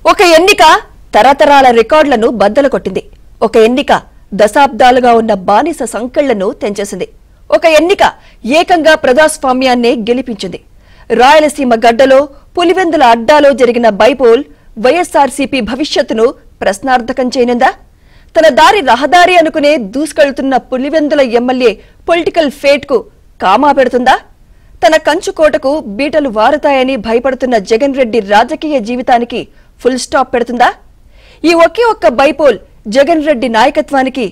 ఒక ఎన్నిక తరతరాల రికార్డులను బద్దలు కొట్టింది. ఒక ఎన్నిక దశాబ్దాలుగా ఉన్న బానిస సంకెళ్లను తెంచేసింది. ఒక ఎన్నిక ఏకంగా ప్రజాస్వామ్యాన్నే గెలిపించింది. రాయలసీమ గడ్డలో పులివెందుల అడ్డాలో జరిగిన బైపోల్ వైఎస్ఆర్సీపీ భవిష్యత్తును ప్రశ్నార్థకం చేయనుందా? తన దారి రహదారి అనుకునే దూసుకెళ్తున్న పులివెందుల ఎమ్మెల్యే పొలిటికల్ ఫేట్ కు కామా పెడుతుందా? తన కంచుకోటకు బీటలు వారుతాయని భయపడుతున్న జగన్ రెడ్డి రాజకీయ జీవితానికి ఫుల్ స్టాప్ పెడుతుందా? ఈ ఒకే ఒక్క బైపోల్ జగన్ రెడ్డి నాయకత్వానికి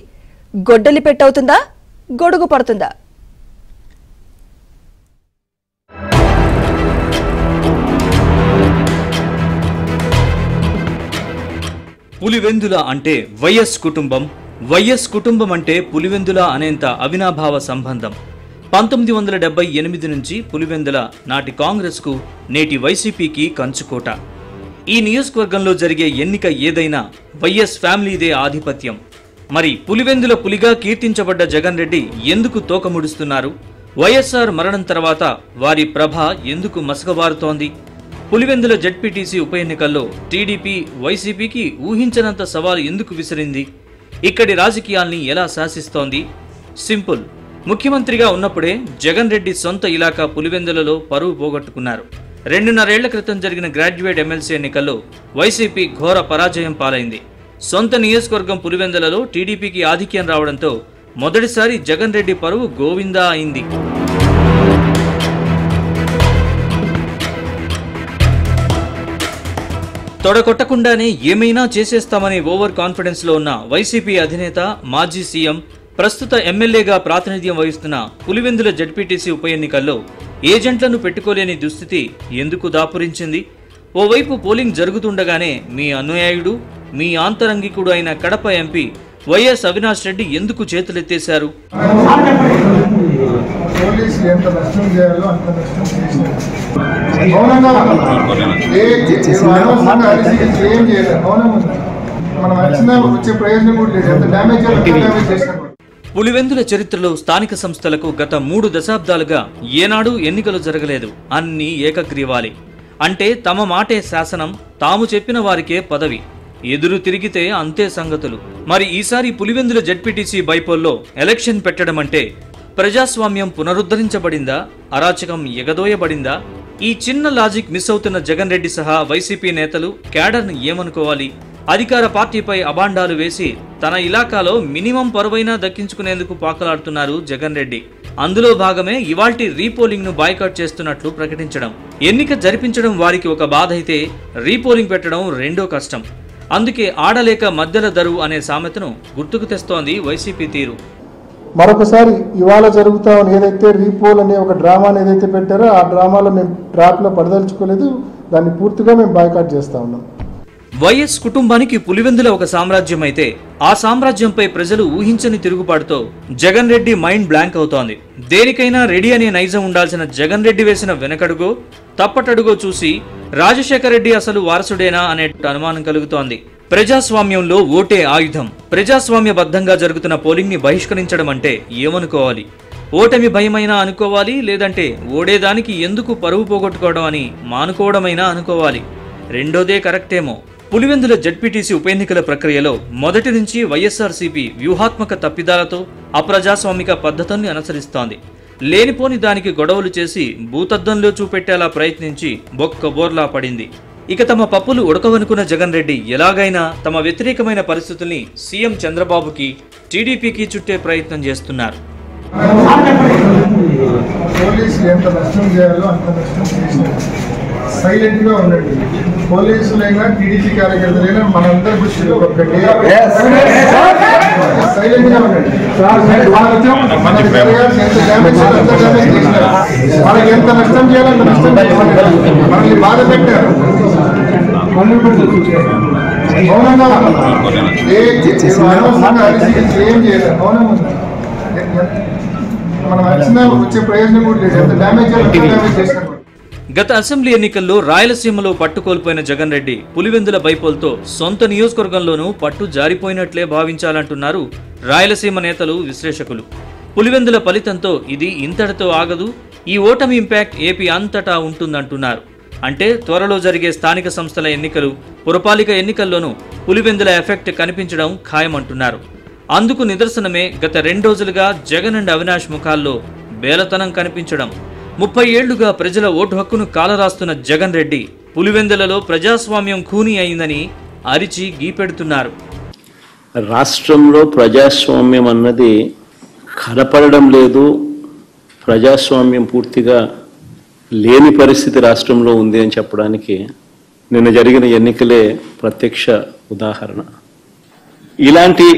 గొడ్డలి పెట్టవుతుందా, గొడుగు పడుతుందా? పులివెందుల అంటే వైఎస్ కుటుంబం, వైఎస్ కుటుంబం అంటే పులివెందుల అనేంత అవినాభావ సంబంధం. 1978 నుంచి పులివెందుల నాటి కాంగ్రెస్కు, నేటి వైసీపీకి కంచుకోట. ఈ నియోజకవర్గంలో జరిగే ఎన్నిక ఏదైనా వైఎస్ ఫ్యామిలీదే ఆధిపత్యం. మరి పులివెందుల పులిగా కీర్తించబడ్డ జగన్ రెడ్డి ఎందుకు తోకముడుస్తున్నారు? వైఎస్ఆర్ మరణం తర్వాత వారి ప్రభ ఎందుకు మసకబారుతోంది? పులివెందుల జెడ్పీటీసీ ఉప ఎన్నికల్లో టీడీపీ వైసీపీకి ఊహించనంత సవాలు ఎందుకు విసిరింది? ఇక్కడి రాజకీయాల్ని ఎలా శాసిస్తోంది? సింపుల్. ముఖ్యమంత్రిగా ఉన్నప్పుడే జగన్ రెడ్డి సొంత ఇలాకా పులివెందులలో పరువు పోగొట్టుకున్నారు. 2.5 ఏళ్ల క్రితం జరిగిన గ్రాడ్యుయేట్ ఎమ్మెల్సీ ఎన్నికల్లో వైసీపీ ఘోర పరాజయం పాలైంది. సొంత నియోజకవర్గం పులివెందులలో టీడీపీకి ఆధిక్యం రావడంతో మొదటిసారి జగన్ రెడ్డి పరువు గోవిందా అయింది. తొడగొట్టకుండానే ఏమైనా చేసేస్తామనే ఓవర్ కాన్ఫిడెన్స్ లో ఉన్న వైసీపీ అధినేత, మాజీ సీఎం, ప్రస్తుత ఎమ్మెల్యేగా ప్రాతినిధ్యం వహిస్తున్న పులివెందుల జెడ్పీటీసీ ఉప ఎన్నికల్లో ఏజెంట్లను పెట్టుకోలేని దుస్థితి ఎందుకు దాపురించింది? ఓవైపు పోలింగ్ జరుగుతుండగానే మీ అనుయాయుడు, మీ ఆంతరంగికుడు అయిన కడప ఎంపీ వైఎస్ అవినాష్ రెడ్డి ఎందుకు చేతులెత్తేశారు? పులివెందుల చరిత్రలో స్థానిక సంస్థలకు గత 3 దశాబ్దాలుగా ఏనాడు ఎన్నికలు జరగలేదు. అన్నీ ఏకగ్రీవాలే. అంటే తమ మాటే శాసనం, తాము చెప్పిన వారికే పదవి. ఎదురు తిరిగితే అంతే సంగతులు. మరి ఈసారి పులివెందుల జెడ్పీటీసీ బైపోల్లో ఎలక్షన్ పెట్టడం అంటే ప్రజాస్వామ్యం పునరుద్ధరించబడిందా, అరాచకం ఎగదోయబడిందా? ఈ చిన్న లాజిక్ మిస్ అవుతున్న జగన్ రెడ్డి సహా వైసీపీ నేతలు, క్యాడర్ను ఏమనుకోవాలి? అధికార పార్టీపై అబాండాలు వేసి తన ఇలాకాలో మినిమం పరువైనా దక్కించుకునేందుకు పాకలాడుతున్నారు జగన్ రెడ్డి. అందులో భాగమే ఇవాల్టి రీపోలింగ్ ను బాయ్కాట్ చేస్తున్నట్లు ప్రకటించడం. ఎన్నిక జరిపించడం వారికి ఒక బాధ అయితే, రీపోలింగ్ పెట్టడం రెండో కష్టం. అందుకే ఆడలేక మధ్యల దరువు అనే సామెతను గుర్తుకు తెస్తోంది వైసీపీ తీరు. మరొకసారి ఇవాళ జరుగుతా ఏదైతే రీపోల్ అనే ఒక డ్రామాని ఏదైతే పెట్టారో ఆ డ్రామాలో మేము ట్రాప్లో పడదలుచుకోలేదు. దాన్ని పూర్తిగా మేము బాయ్కాట్ చేస్తా ఉన్నాం. వైఎస్ కుటుంబానికి పులివెందుల ఒక సామ్రాజ్యం అయితే, ఆ సామ్రాజ్యంపై ప్రజలు ఊహించని తిరుగుబాటుతో జగన్ రెడ్డి మైండ్ బ్లాంక్ అవుతోంది. దేనికైనా రెడీ అనే నైజం ఉండాల్సిన జగన్ రెడ్డి వేసిన వెనకడుగో, తప్పటడుగో చూసి రాజశేఖర రెడ్డి అసలు వారసుడేనా అనే అనుమానం కలుగుతోంది. ప్రజాస్వామ్యంలో ఓటే ఆయుధం. ప్రజాస్వామ్యబద్ధంగా జరుగుతున్న పోలింగ్ ని బహిష్కరించడం అంటే ఏమనుకోవాలి? ఓటమి భయమైనా అనుకోవాలి, లేదంటే ఓడేదానికి ఎందుకు పరువు పోగొట్టుకోవడం అని మానుకోవడమైనా అనుకోవాలి. రెండోదే కరెక్టేమో. పులివెందుల జెడ్పీటీసీ ఉప ఎన్నికల ప్రక్రియలో మొదటి నుంచి వైఎస్ఆర్సీపీ వ్యూహాత్మక తప్పిదాలతో అప్రజాస్వామిక పద్ధతుల్ని అనుసరిస్తోంది. లేనిపోని దానికి గొడవలు చేసి భూతద్దంలో చూపెట్టేలా ప్రయత్నించి బొక్క బోర్లా పడింది. ఇక తమ పప్పులు ఉడకవనుకున్న జగన్ రెడ్డి ఎలాగైనా తమ వ్యతిరేకమైన పరిస్థితుల్ని సీఎం చంద్రబాబుకి, టీడీపీకి చుట్టే ప్రయత్నం చేస్తున్నారు. సైలెంట్ గా ఉండండి. పోలీసులైనా టీడీపీ కార్యకర్తలైనా మనందరి దృష్టిలో ఒకటి సైలెంట్ గా ఉండండి. వాళ్ళకి ఎంత నష్టం చేయాలో అంత నష్టం మనల్ని బాధ పెట్టారు. మౌనంగా ఏం చేయలేదు. మౌనం మనం వచ్చే ప్రయోజనం కూడా లేదు. ఎంత డ్యామేజ్ చేస్తారు. గత అసెంబ్లీ ఎన్నికల్లో రాయలసీమలో పట్టుకోల్పోయిన జగన్ రెడ్డి పులివెందుల బైపోల్తో సొంత నియోజకవర్గంలోనూ పట్టు జారిపోయినట్లే భావించాలంటున్నారు రాయలసీమ నేతలు, విశ్లేషకులు. పులివెందుల ఫలితంతో ఇది ఇంతటితో ఆగదు, ఈ ఓటమి ఇంపాక్ట్ ఏపీ అంతటా ఉంటుందంటున్నారు. అంటే త్వరలో జరిగే స్థానిక సంస్థల ఎన్నికలు, పురపాలిక ఎన్నికల్లోనూ పులివెందుల ఎఫెక్ట్ కనిపించడం ఖాయమంటున్నారు. అందుకు నిదర్శనమే గత 2 రోజులుగా జగన్ అండ్ అవినాష్ ముఖాల్లో బేలతనం కనిపించడం. 30 ఏళ్లుగా ప్రజల ఓటు హక్కును కాలరాస్తున్న జగన్ రెడ్డి పులివెందులలో ప్రజాస్వామ్యం ఖూనీ అయిందని అరిచి గీపెడుతున్నారు. రాష్ట్రంలో ప్రజాస్వామ్యం అన్నది కనపడడం లేదు, ప్రజాస్వామ్యం పూర్తిగా లేని పరిస్థితి రాష్ట్రంలో ఉంది అని చెప్పడానికి నిన్న జరిగిన ఎన్నికలే ప్రత్యక్ష ఉదాహరణ. ఇలాంటి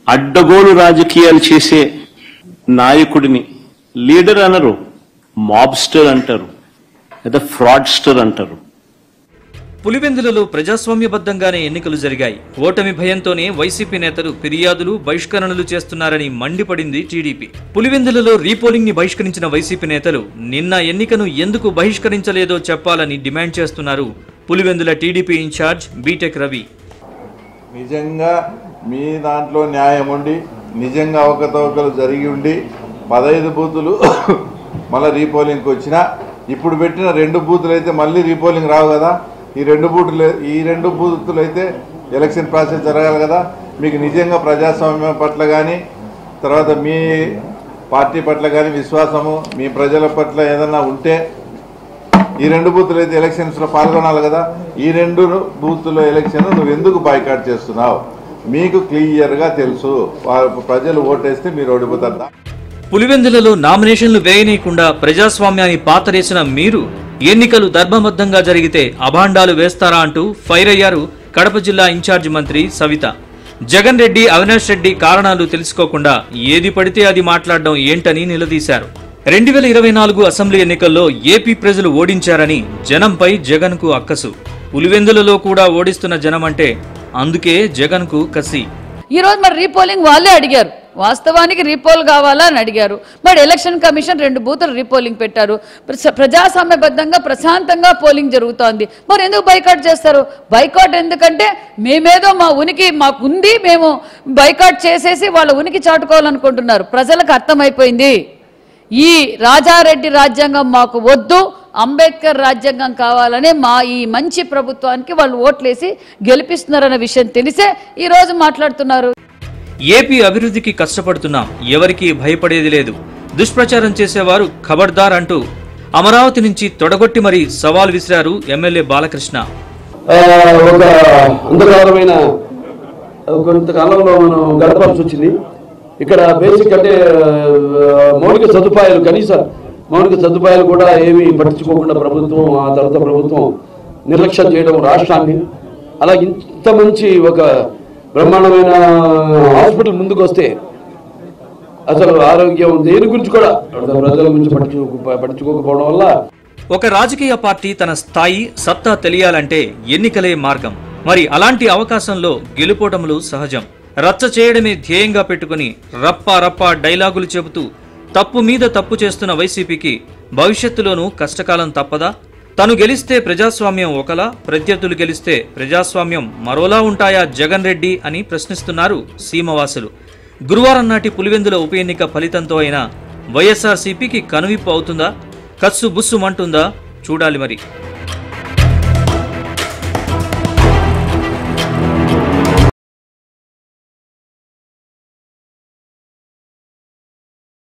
అడ్డగోలు రాజకీయాలు చేసే నాయకుడిని లీడర్ అనరు, మాబ్స్టర్ అంటారు లేదా ఫ్రాడ్స్టర్ అంటారు. పులివెందులలో ప్రజాస్వామ్యబద్ధంగానే ఎన్నికలు జరిగాయి. ఓటమి భయంతోనే వైసీపీ నేతలు ఫిర్యాదులు, బహిష్కరణలు చేస్తున్నారని మండిపడింది టీడీపీ. పులివెందులలో రీపోలింగ్ ని బహిష్కరించిన వైసీపీ నేతలు నిన్న ఎన్నికను ఎందుకు బహిష్కరించలేదో చెప్పాలని డిమాండ్ చేస్తున్నారు Pulivendula TDP incharge BTech Ravi. నిజంగా మీ దాంట్లో న్యాయం ఉండి, నిజంగా అవకతవకలు జరిగి ఉండి 15 బూతులు మళ్ళీ రీపోలింగ్కి వచ్చినా, ఇప్పుడు పెట్టిన 2 బూతులు అయితే మళ్ళీ రీపోలింగ్ రావు కదా. ఈ రెండు బూతులు అయితే ఎలక్షన్ ప్రాసెస్ జరగాలి కదా. మీకు నిజంగా ప్రజాస్వామ్యం పట్ల కానీ, తర్వాత మీ పార్టీ పట్ల కానీ విశ్వాసము, మీ ప్రజల పట్ల ఏదన్నా ఉంటే ఈ 2 బూతులు అయితే ఎలక్షన్స్లో పాల్గొనాలి కదా. ఈ 2 బూతుల ఎలక్షన్ నువ్వు ఎందుకు బాయ్కాట్ చేస్తున్నావు? మీకు క్లియర్గా తెలుసు, ప్రజలు ఓటేస్తే మీరు ఓడిపోతారు. పులివెందులలో నామినేషన్లు వేయనీయకుండా ప్రజాస్వామ్యాన్ని పాతరేసిన మీరు ఎన్నికలు ధర్మబద్ధంగా జరిగితే అభాండాలు వేస్తారా అంటూ ఫైర్ అయ్యారు కడప జిల్లా ఇన్ఛార్జి మంత్రి సవిత. జగన్ రెడ్డి, అవినాష్ రెడ్డి కారణాలు తెలుసుకోకుండా ఏది పడితే అది మాట్లాడడం ఏంటని నిలదీశారు. 2024 అసెంబ్లీ ఎన్నికల్లో ఏపీ ప్రజలు ఓడించారని జనంపై జగన్ కు అక్కసు. పులివెందులలో కూడా ఓడిస్తున్న జనం అంటే అందుకే జగన్ కు కసి. ఈ రోజు మరి రీపోలింగ్ వాళ్ళే అడిగారు. వాస్తవానికి రీపోల్ కావాలా అని అడిగారు. మరి ఎలక్షన్ కమిషన్ 2 బూతులు రీపోలింగ్ పెట్టారు. ప్రజాస్వామ్యబద్ధంగా ప్రశాంతంగా పోలింగ్ జరుగుతోంది. మరి ఎందుకు బైకాట్ చేస్తారు? బైకాట్ ఎందుకంటే మేమేదో మా ఉనికి మాకుంది, మేము బైకాట్ చేసేసి వాళ్ళ ఉనికి చాటుకోవాలనుకుంటున్నారు. ప్రజలకు అర్థమైపోయింది, ఈ రాజారెడ్డి రాజ్యాంగం మాకు వద్దు, అంబేద్కర్ రాజ్యాంగం కావాలనే ఈ మంచి ప్రభుత్వానికి వాళ్ళు ఓట్లేసి గెలిపిస్తున్నారన్న విషయం తెలిసే ఈరోజు మాట్లాడుతున్నారు. ఏపీ అభివృద్ధికి కష్టపడుతున్నాం, ఎవరికీ భయపడేది లేదు, దుష్ప్రచారం చేసేవారు ఖబర్దార్ అంటూ అమరావతి నుంచి తొడగొట్టి మరీ సవాల్ విసిరారు ఎమ్మెల్యే బాలకృష్ణ. ఒక అంధకారమైన కొంతకాలంలో మనం గడపాల్సి వచ్చింది. ఇక్కడ బేసిక్ అంటే మౌలిక సదుపాయాలు, కనీస మౌలిక సదుపాయాలు కూడా ఏమీ పట్టించుకోకుండా ప్రభుత్వం, ఆ తర్వాత ప్రభుత్వం నిర్లక్ష్యం చేయడం రాష్ట్రాన్ని. అలా ఇంత మంచి ఒక బ్రహ్మాండమైన హాస్పిటల్ ముందుకు వస్తే అసలు ఆరోగ్యం దేని గురించి కూడా ప్రజల గురించి పట్టించుకోకపోవడం వల్ల ఒక రాజకీయ పార్టీ తన స్థాయి, సత్తా తెలియాలంటే ఎన్నికలే మార్గం. మరి అలాంటి అవకాశంలో గెలుపోటములు సహజం. రచ్చ చేయడమే ధ్యేయంగా పెట్టుకుని రప్పా డైలాగులు చెబుతూ తప్పు మీద తప్పు చేస్తున్న వైసీపీకి భవిష్యత్తులోనూ కష్టకాలం తప్పదా? తను గెలిస్తే ప్రజాస్వామ్యం ఒకలా, ప్రత్యర్థులు గెలిస్తే ప్రజాస్వామ్యం మరోలా ఉంటాయా జగన్ రెడ్డి అని ప్రశ్నిస్తున్నారు సీమవాసులు. గురువారం నాటి పులివెందుల ఉప ఎన్నిక ఫలితంతో అయినా వైఎస్ఆర్సీపీకి కనువిప్పు అవుతుందా? కస్సు బుస్సుమంటుందా? చూడాలి మరి.